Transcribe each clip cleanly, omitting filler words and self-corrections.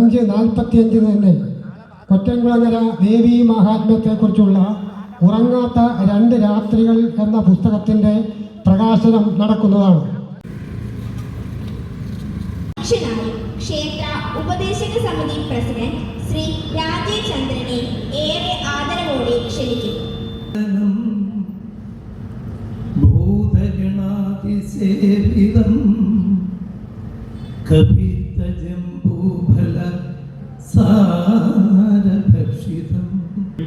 5:45 തന്നെ കൊറ്റംകുളങ്ങര ദേവീ മഹാത്മ്യത്തെക്കുറിച്ചുള്ള ഉറങ്ങാത്ത 2 രാത്രികൾ എന്ന പുസ്തകത്തിൻ്റെ പ്രകാശനം നടക്കുന്നതാണ്. ക്ഷേത്ര ഉപദേശക സമിതി പ്രസിഡന്റ് ശ്രീ രാജീവ് ചന്ദ്രനെ ഏറെ ആദരവോടെ ക്ഷണിക്കുന്നു.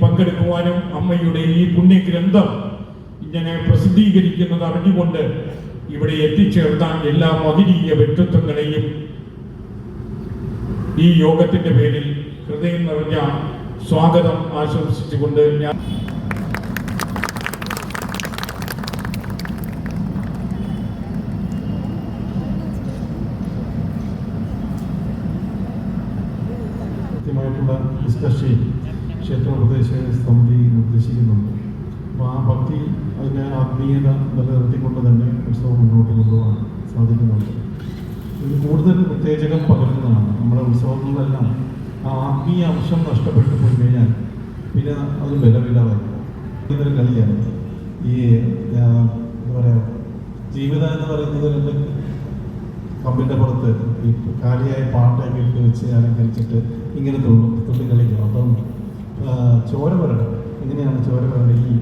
പങ്കെടുക്കുവാനും അമ്മയുടെ ഈ പുണ്യഗ്രന്ഥം ഇങ്ങനെ പ്രസിദ്ധീകരിക്കുന്നത് അറിഞ്ഞുകൊണ്ട് ഇവിടെ എത്തിച്ചേർന്ന എല്ലാ മഹനീയ വ്യക്തിത്വങ്ങളെയും ഈ യോഗത്തിന്റെ പേരിൽ ഹൃദയം നിറഞ്ഞ സ്വാഗതം ആശംസിച്ചുകൊണ്ട് ഞാൻ ഡിസ്കഷൻ ക്ഷേത്രോപദേശ സമിതി നിർദ്ദേശിക്കുന്നുണ്ട്. അപ്പോൾ ആ ഭക്തി അതിൻ്റെ ആത്മീയത നിലനിർത്തിക്കൊണ്ട് തന്നെ ഉത്സവം മുന്നോട്ട് കൊണ്ടുപോകാൻ സാധിക്കുന്നുണ്ട്. ഇത് കൂടുതൽ ഉത്തേജകം പകരുന്നതാണ്. നമ്മുടെ ഉത്സവങ്ങളിലെല്ലാം ആ ആത്മീയ അംശം നഷ്ടപ്പെട്ടു പോയി കഴിഞ്ഞാൽ പിന്നെ അത് ബലമില്ലാതായി ഇതൊരു കളിയാണ്. ഈ എന്താ പറയുക, ജീവിതം എന്ന് പറയുന്നത് 2 കമ്പിൻ്റെ പുറത്ത് ഈ കാലിയായ പാട്ടൊക്കെ ഇട്ട് വെച്ച് അലങ്കരിച്ചിട്ട് ഇങ്ങനെ തുള്ളി കളിക്കും. അപ്പം ചോര വരണം. എങ്ങനെയാണ് ചോര വരേണ്ടത്? ഈ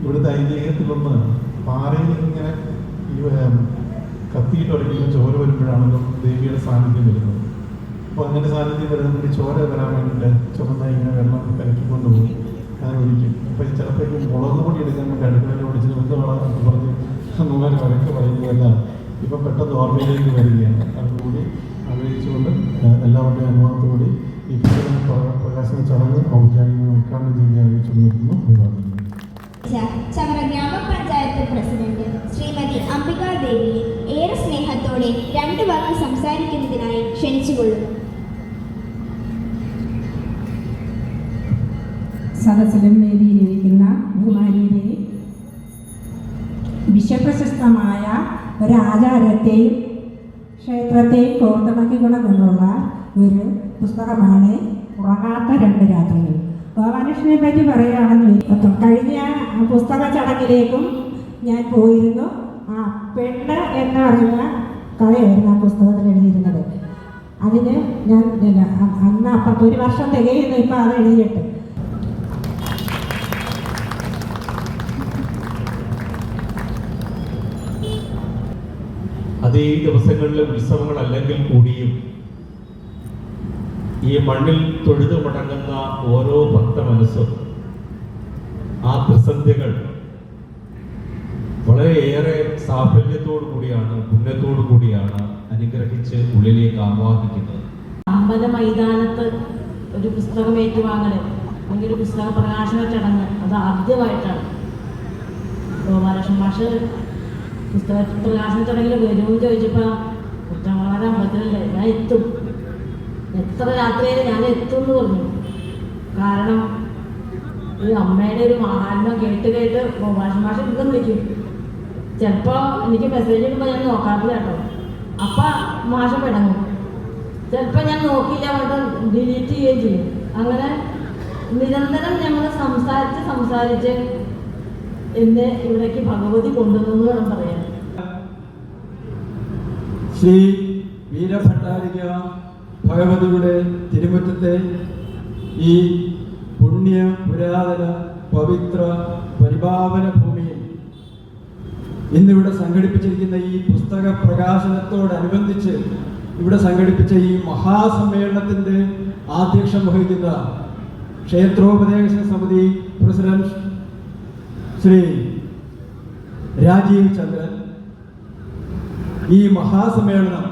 ഇവിടുത്തെ ഐതിഹ്യത്തിലൊന്ന് പാറയിൽ ഇങ്ങനെ ഈ കത്തിയിട്ടുടങ്ങിയ ചോര വരുമ്പോഴാണല്ലോ ദേവിയുടെ സാന്നിധ്യം വരുന്നത്. അപ്പോൾ അങ്ങനെ സാന്നിധ്യം വരുന്നതിന് ചോര വരാൻ വേണ്ടിയിട്ട് ചുമന്ന ഇങ്ങനെ വെള്ളം കലക്കിക്കൊണ്ട് പോകും, അങ്ങനെ ഒഴിക്കും. അപ്പോൾ ചിലപ്പോഴേക്കും മുളക് പൊടി എടുക്കാൻ വേണ്ടി അടുക്കളയിൽ ഓടിച്ചിട്ട് എന്ത് വളർന്നു പറഞ്ഞ് അമ്മമാർ വഴക്ക് പറയുന്നതല്ല ഇപ്പം പെട്ടെന്ന് ഓർമ്മയിലേക്ക് വരികയാണ്. അതുകൂടി ആഗ്രഹിച്ചുകൊണ്ട് എല്ലാവരുടെയും അനുഭവത്തോടുകൂടി ഈ പ്രകാശന ചടങ്ങ് ഔദ്യോഗിക ഉദ്ഘാടനം ചെയ്യാൻ അറിയിച്ചു നിർത്തുന്നു. ചവറ ഗ്രാമപഞ്ചായത്ത് പ്രസിഡന്റ് ശ്രീമതി അംബികാ ദേവിയെ ഏറെ സ്നേഹത്തോടെ 2 വാക്ക് സംസാരിക്കുന്നതിനായി ക്ഷണിച്ചുകൊള്ളുന്നു. സദസ്സിലും വേദിയിലിരിക്കുന്ന ബഹുമാനിയെ വിശ്വപ്രശസ്തമായ ഒരാചാരത്തെയും ക്ഷേത്രത്തെയും കോർത്തിണക്കിക്കൊണ്ടുള്ള ഒരു പുസ്തകമാണ് ഉറങ്ങാത്ത 2 രാത്രികൾ. ഗോപാലകൃഷ്ണനെ പറ്റി പറയുകയാണെന്ന് കഴിഞ്ഞ പുസ്തക ചടങ്ങിലേക്കും ഞാൻ പോയിരുന്നു. ആ പെണ്ണ് എന്ന് പറയുന്ന കഥയായിരുന്നു ആ പുസ്തകത്തിൽ എഴുതിയിരുന്നത്. അതിന് ഞാൻ അന്ന് അപ്പുറത്ത് 1 വർഷം തികയുന്നു ഇപ്പം അത് എഴുതിയിട്ട്. അത് ഈ ദിവസങ്ങളിലെ ഉത്സവങ്ങളല്ലെങ്കിൽ കൂടിയും ഈ മണ്ണിൽ തൊഴുതു മടങ്ങുന്ന ഓരോ ഭക്ത മനസ്സും ആ പ്രതിസന്ധികൾ വളരെയേറെ സാഫല്യത്തോടു കൂടിയാണ്, പുണ്യത്തോടു കൂടിയാണ് അനുഗ്രഹിച്ച് ഉള്ളിലേക്ക് ആവാഹിക്കുന്നത്. അമ്പല മൈതാനത്ത് ഒരു പുസ്തകം ഏറ്റുവാങ്ങൽ അല്ലെങ്കിൽ ഒരു പുസ്തക പ്രകാശന ചടങ്ങ് അത് ആദ്യമായിട്ടാണ്. ഗോപാലകൃഷ്ണൻ മാഷ് പുസ്തക പ്രകാശന ചടങ്ങിൽ വരുമെന്ന് ചോദിച്ചപ്പോൾ കുറ്റങ്ങളാതെ അമ്പലത്തിലല്ലേ ഞാൻ എത്തും, എത്ര രാത്രിയിൽ ഞാൻ എത്തും എന്ന് പറഞ്ഞു. കാരണം ഈ അമ്മയുടെ ഒരു മഹാത്മ്യം കേട്ട് ഗോപാലകൃഷ്ണൻ മാഷ് ഇതും വിളിക്കും. ചിലപ്പോൾ എനിക്ക് മെസ്സേജ് ഇടുമ്പോൾ ഞാൻ നോക്കാറില്ല കേട്ടോ, അപ്പം മാഷ പിടങ്ങും. ചിലപ്പോൾ ഞാൻ നോക്കിയില്ല പറഞ്ഞിട്ട് ഡിലീറ്റ് ചെയ്യുകയും ചെയ്യും. അങ്ങനെ നിരന്തരം ഞങ്ങൾ സംസാരിച്ച് എന്നെ ഇവിടേക്ക് ഭഗവതി കൊണ്ടുവന്നു വേണം പറയാൻ. ശ്രീ വീരഭട്ടാരിക ഭഗവതിയുടെ തിരുമുറ്റത്തെ ഈ പുണ്യ പുരാതന പവിത്ര പരിപാവന ഭൂമിയിൽ ഇന്നിവിടെ സംഘടിപ്പിച്ചിരിക്കുന്ന ഈ പുസ്തക പ്രകാശനത്തോടനുബന്ധിച്ച് ഇവിടെ സംഘടിപ്പിച്ച ഈ മഹാസമ്മേളനത്തിൻ്റെ ആധ്യക്ഷം വഹിക്കുന്ന ക്ഷേത്രോപദേശക സമിതി പ്രസിഡന്റ് ശ്രീ രാജീവ് ചന്ദ്രൻ ഈ മഹാസമ്മേളനം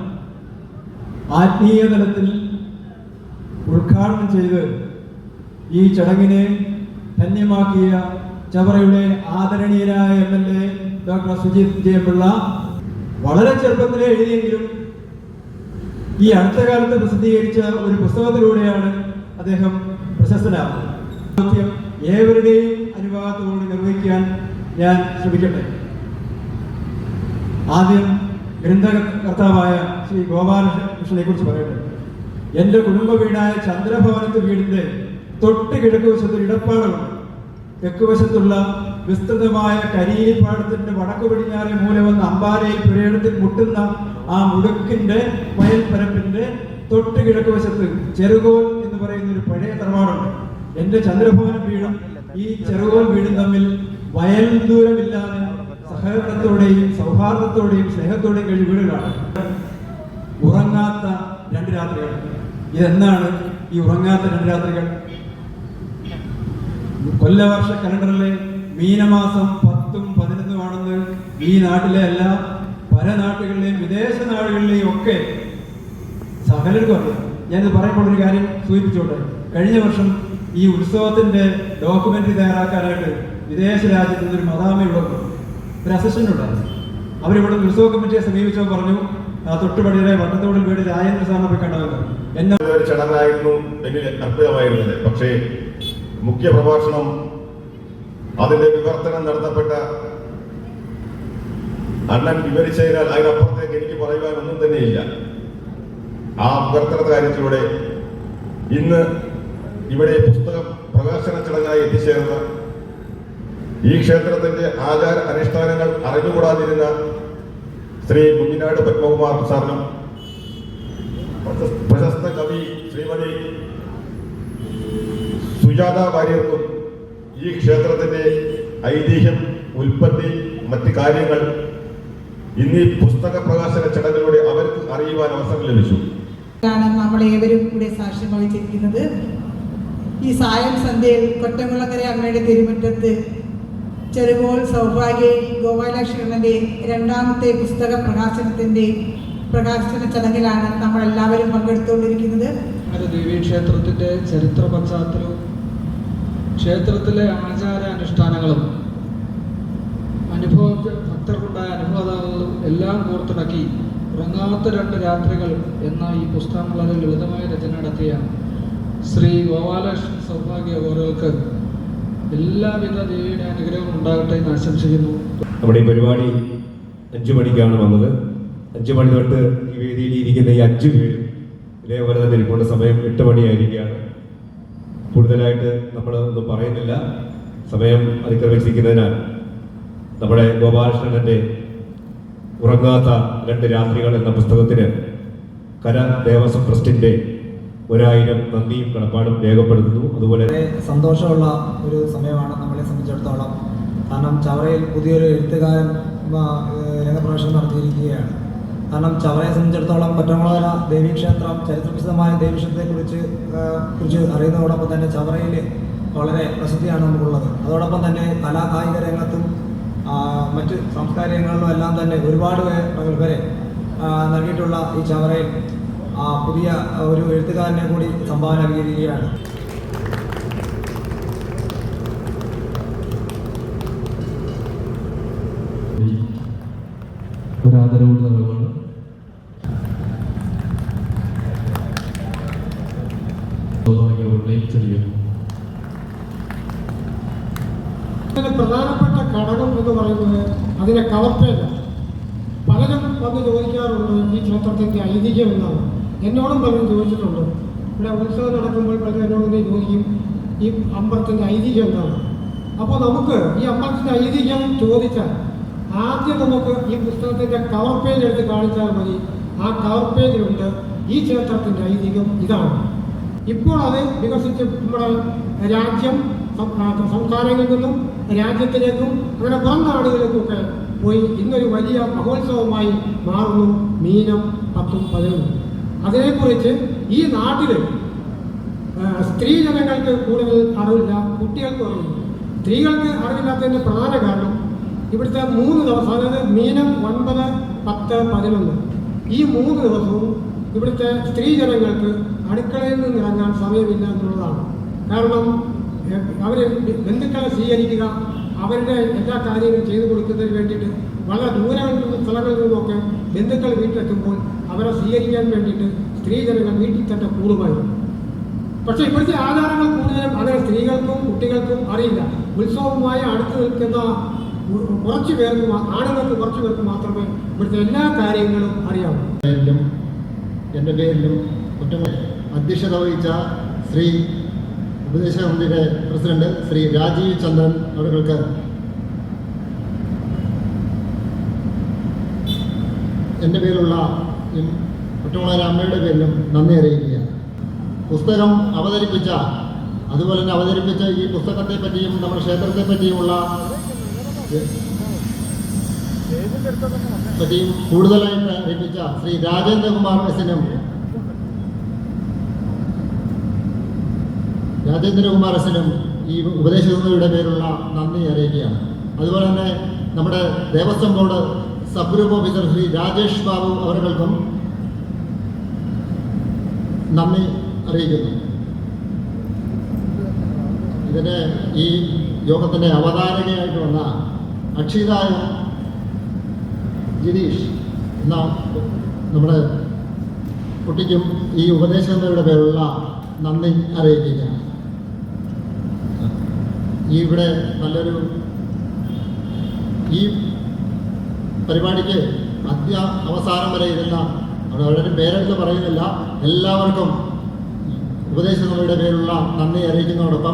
ആത്മീയ തലത്തിൽ ഉദ്ഘാടനം ചെയ്ത് ഈ ചടങ്ങിനെ ധന്യമാക്കിയ ചവറയുടെ ആദരണീയനായ MLA ഡോക്ടർ സുജിത് ജയപിള്ള വളരെ ചെറുപ്പത്തിലെ എഴുതിയെങ്കിലും ഈ അടുത്ത കാലത്ത് പ്രസിദ്ധീകരിച്ച ഒരു പുസ്തകത്തിലൂടെയാണ് അദ്ദേഹം പ്രശസ്തനാകുന്നത്. ഏവരുടെയും അനുവാദത്തോടെ നിർവഹിക്കാൻ ഞാൻ ശ്രമിക്കട്ടെ. ആദ്യം ഗ്രന്ഥകർത്താവായ ശ്രീ ഗോപാലകൃഷ്ണനെ കുറിച്ച് പറയട്ടെ. എൻ്റെ കുടുംബ വീടായ ചന്ദ്രഭവനത്ത് വീടിൻ്റെ തൊട്ട് കിഴക്ക് വശത്ത് ഇടപ്പാടമുണ്ട്. തെക്ക് വശത്തുള്ള വിസ്തൃതമായ കരിയിലിപ്പാടത്തിന്റെ വടക്കു പടിഞ്ഞാറെ മൂല വന്ന് അമ്പാലയിൽ പുരയിടത്തിൽ മുട്ടുന്ന ആ മുടുക്കിന്റെ വയൽപ്പരപ്പിന്റെ തൊട്ട് കിഴക്ക് വശത്ത് ചെറുകോൽ എന്ന് പറയുന്ന ഒരു പഴയ തറവാടുണ്ട്. എൻ്റെ ചന്ദ്രഭവനം വീടും ഈ ചെറുകോൽ വീടും തമ്മിൽ വയൽ ദൂരമില്ലാതെ സഹകരണത്തോടെയും സൗഹാർദ്ദത്തോടെയും സ്നേഹത്തോടെയും കഴിയും വീടുകളാണ്. ഉറങ്ങാത്ത 2 രാത്രികൾ. ഇതെന്നാണ് ഈ ഉറങ്ങാത്ത 2 രാത്രികൾ? കൊല്ലവർഷ കലണ്ടറിലെ മീനമാസം 10ഉം 11ഉം ആണെന്ന് ഈ നാട്ടിലെ അല്ല പല നാട്ടുകളിലെയും വിദേശ നാടുകളിലെയും ഒക്കെ സകലർക്കും അറിയാം. ഞാനിത് പറയുമ്പോൾ ഒരു കാര്യം സൂചിപ്പിച്ചോട്ടെ. കഴിഞ്ഞ വർഷം ഈ ഉത്സവത്തിന്റെ ഡോക്യുമെന്ററി തയ്യാറാക്കാനായിട്ട് വിദേശ രാജ്യത്ത് നിന്നൊരു മദാമ ഇവിടെ ഒരു അസിസ്റ്റന്റ് ഉണ്ടായിരുന്നു. അവരിവിടെ ഉത്സവ കമ്മിറ്റിയെ സമീപിച്ചപ്പോൾ പറഞ്ഞു, തൊട്ടുപടിയുടെ വട്ടത്തോടിൽ വീട് രാജേന്ദ്ര സാറിനെ പോയി കണ്ടവർ എന്നെ ഒരു ചടങ്ങായിരുന്നു എന്നിൽ അർപ്പിതമായിരുന്നത്. പക്ഷേ മുഖ്യ പ്രഭാഷണം, അതിന്റെ വിവർത്തനം നടത്തപ്പെട്ട അണ്ണൻ വിവരിച്ചതിനാൽ അതിനപ്പുറത്തേക്ക് എനിക്ക് പറയുവാൻ ഒന്നും തന്നെയില്ല. ആ വിവർത്തന കാര്യത്തിലൂടെ ഇന്ന് ഇവിടെ പുസ്തകം പ്രകാശന ചടങ്ങായി എത്തിച്ചേർന്ന് ഈ ക്ഷേത്രത്തിന്റെ ആചാര അനുഷ്ഠാനങ്ങൾ അറിഞ്ഞുകൂടാതിരുന്ന ശ്രീ കുഞ്ഞിനാട് പത്മകുമാർ സാറിനും പ്രശസ്ത കവി ശ്രീമതി സുജാത വാര്യർക്കും ഈ ക്ഷേത്രത്തിന്റെ ഐതിഹ്യം, ഉൽപ്പത്തി, മറ്റ് കാര്യങ്ങൾ ഇന്നീ പുസ്തക പ്രകാശന ചടങ്ങിലൂടെ അവർക്ക് അറിയുവാൻ അവസരം ലഭിച്ചു. നമ്മളേവരും കൂടെ സാക്ഷ്യം വഹിച്ചിരിക്കുന്നത്. ഈ സായം സന്ധ്യയിൽ കൊറ്റംകുളങ്ങര അമ്മയുടെ തിരുമുറ്റത്ത് ചെറുകോൽ സൗഭാഗ്യ ഗോപാലകൃഷ്ണന്റെ 2ാമത്തെ പുസ്തക പ്രകാശന ചടങ്ങിലാണ് നമ്മളെല്ലാവരും പങ്കെടുത്തുകൊണ്ടിരിക്കുന്നത്. ദേവീക്ഷേത്രത്തിൻ്റെ ചരിത്ര പശ്ചാത്തലവും ക്ഷേത്രത്തിലെ ആചാര അനുഷ്ഠാനങ്ങളും ഭക്തർക്കുണ്ടായ അനുഭവങ്ങളും എല്ലാം കോർത്തിണക്കി ഉറങ്ങാത്ത 2 രാത്രികൾ എന്ന ഈ പുസ്തകം വളരെ ലളിതമായ രചന നടത്തിയ ശ്രീ ഗോപാലകൃഷ്ണൻ സൗഭാഗ്യ അവർക്ക് എല്ലാവിധ ദേവിയുടെ അനുഗ്രഹവും ഉണ്ടാകട്ടെ എന്ന് ആശംസിക്കുന്നു. നമ്മുടെ ഈ പരിപാടി 5 മണിക്കാണ് വന്നത്. 5 മണി തൊട്ട് ഈ വേദിയിൽ ഇരിക്കുന്ന ഈ 5 പേരും ഇതേപോലെ തന്നെ ഇരിക്കേണ്ട സമയം 8 മണിയായിരിക്കുകയാണ്. കൂടുതലായിട്ട് നമ്മൾ ഒന്നും പറയുന്നില്ല, സമയം അതിക്രമിച്ചിരിക്കുന്നതിനാൽ നമ്മുടെ ഗോപാലകൃഷ്ണന്റെ ഉറങ്ങാത്ത 2 രാത്രികൾ എന്ന പുസ്തകത്തിന് കര ദേവസ്വം ട്രസ്റ്റിന്റെ 1000 നന്ദിയും കടപ്പാടും രേഖപ്പെടുത്തുന്നു. അതുപോലെ സന്തോഷമുള്ള ഒരു സമയമാണ് നമ്മളെ സംബന്ധിച്ചിടത്തോളം. കാരണം ചവറയിൽ പുതിയൊരു എഴുത്തുകാരൻ രംഗപ്രവേശനം നടത്തിയിരിക്കുകയാണ്. കാരണം ചവറയെ സംബന്ധിച്ചിടത്തോളം കൊറ്റംകുളങ്ങര ദേവീക്ഷേത്രം ചരിത്രപ്രസിദ്ധമായ ദേവീക്ഷേത്രത്തെക്കുറിച്ച് അറിയുന്നതോടൊപ്പം തന്നെ ചവറയിൽ വളരെ പ്രസിദ്ധിയാണ് നമുക്കുള്ളത്. അതോടൊപ്പം തന്നെ കലാകായിക രംഗത്തും മറ്റ് സാംസ്കാരിക രംഗങ്ങളിലും എല്ലാം തന്നെ ഒരുപാട് പ്രഗത്ഭരെ നൽകിയിട്ടുള്ള ഈ ചവറയിൽ പുതിയ ഒരു എഴുത്തുകാരനെ കൂടി സംഭാവന നൽകിയിരിക്കുകയാണ്. ഒരാദരവ് നൽകുകയാണ്. പ്രധാനപ്പെട്ട ഘടകം എന്ന് പറയുന്നത് അതിന്റെ കളപ്പേജ്. പലരും വന്ന് ചോദിക്കാറുണ്ട് ഈ ക്ഷേത്രത്തിന്റെ ഐതിഹ്യം എന്നാണ്. എന്നോടും പലരും ചോദിച്ചിട്ടുണ്ട്. ഇവിടെ ഉത്സവം നടക്കുമ്പോൾ പലരും എന്നോട് തന്നെ ചോദിക്കും ഈ അമ്പലത്തിന്റെ ഐതിഹ്യം എന്താണ്. അപ്പോൾ നമുക്ക് ഈ അമ്പലത്തിന്റെ ഐതിഹ്യം ചോദിച്ചാൽ ആദ്യം നമുക്ക് ഈ പുസ്തകത്തിന്റെ കവർ പേജ് എടുത്ത് കാണിച്ചാൽ മതി. ആ കവർ പേജിലുണ്ട് ഈ ക്ഷേത്രത്തിന്റെ ഐതിഹ്യം ഇതാണ്. ഇപ്പോൾ അത് വികസിച്ച് നമ്മുടെ രാജ്യം സംസ്ഥാനങ്ങളിൽ നിന്നും രാജ്യത്തിലേക്കും അങ്ങനെ പുറം നാടുകളിലേക്കൊക്കെ പോയി ഇന്നൊരു വലിയ മഹോത്സവമായി മാറുന്നു മീനം 10ഉം 11ഉം. അതിനെക്കുറിച്ച് ഈ നാട്ടിൽ സ്ത്രീ ജനങ്ങൾക്ക് കൂടുതൽ അറിവില്ല, കുട്ടികൾക്ക് അറിവില്ല. സ്ത്രീകൾക്ക് അറിവില്ലാത്തതിൻ്റെ പ്രധാന കാരണം ഇവിടുത്തെ 3 ദിവസം, അതായത് മീനം 9, 10, 11 ഈ 3 ദിവസവും ഇവിടുത്തെ സ്ത്രീ ജനങ്ങൾക്ക് അടുക്കളയിൽ നിന്ന് ഇറങ്ങാൻ സമയമില്ല എന്നുള്ളതാണ്. കാരണം അവർ ബന്ധുക്കളെ സ്വീകരിക്കുക, അവരുടെ എല്ലാ കാര്യങ്ങളും ചെയ്തു കൊടുക്കുന്നതിന് വേണ്ടിയിട്ട് വളരെ ദൂരങ്ങളിൽ നിന്നും സ്ഥലങ്ങളിൽ നിന്നുമൊക്കെ ബന്ധുക്കൾ വീട്ടിലെത്തുമ്പോൾ അവരെ സ്വീകരിക്കാൻ വേണ്ടിയിട്ട് സ്ത്രീ ജനങ്ങൾ വീട്ടിൽ തന്നെ കൂടുമായിരുന്നു. പക്ഷേ ഇവിടുത്തെ ആചാരങ്ങൾ കൂടുതലും അങ്ങനെ സ്ത്രീകൾക്കും കുട്ടികൾക്കും അറിയില്ല. ഉത്സവവുമായി അടുത്ത് നിൽക്കുന്ന കുറച്ച് പേർക്ക്, ആണുങ്ങൾക്ക് കുറച്ച് പേർക്ക് മാത്രമേ ഇവിടുത്തെ എല്ലാ കാര്യങ്ങളും അറിയാവൂ. എൻ്റെ പേരിലും കുറ്റമായി അധ്യക്ഷത വഹിച്ച ശ്രീ ഉപദേശക സമിതിയുടെ പ്രസിഡന്റ് ശ്രീ രാജീവ് ചന്ദ്രൻ അവർക്ക് എൻ്റെ പേരിലുള്ള കുറ്റമുളകര അമ്മയുടെ പേരിലും നന്ദി അറിയിക്കുകയാണ്. പുസ്തകം അവതരിപ്പിച്ച അതുപോലെ തന്നെ അവതരിപ്പിച്ച ഈ പുസ്തകത്തെ പറ്റിയും നമ്മുടെ ക്ഷേത്രത്തെ പറ്റിയും കൂടുതലായിട്ട് അറിയിപ്പിച്ച ശ്രീ രാജേന്ദ്രകുമാർ എസിനും ഈ ഉപദേശകരുടെ പേരുള്ള നന്ദി അറിയിക്കുകയാണ്. അതുപോലെ തന്നെ നമ്മുടെ Devaswom board sub group officer Shri Rajesh Babu അവർക്കും നന്ദി അറിയിക്കുന്നു. ഇതിന് ഈ യോഗത്തിൻ്റെ അവതാരകയായിട്ട് വന്ന അക്ഷിതായ ജിതീഷ് എന്ന നമ്മുടെ കുട്ടിക്കും ഈ ഉപദേശകരുടെ പേരുള്ള നന്ദി അറിയിക്കുകയാണ്. ഇവിടെ നല്ലൊരു ഈ പരിപാടിക്ക് അവസാനം വരെ ഇരുന്ന അവരുടെ പേരെടുത്ത് പറയുന്നില്ല, എല്ലാവർക്കും ഉപദേശകരുടെ പേരുള്ള നന്ദി അറിയിക്കുന്നതോടൊപ്പം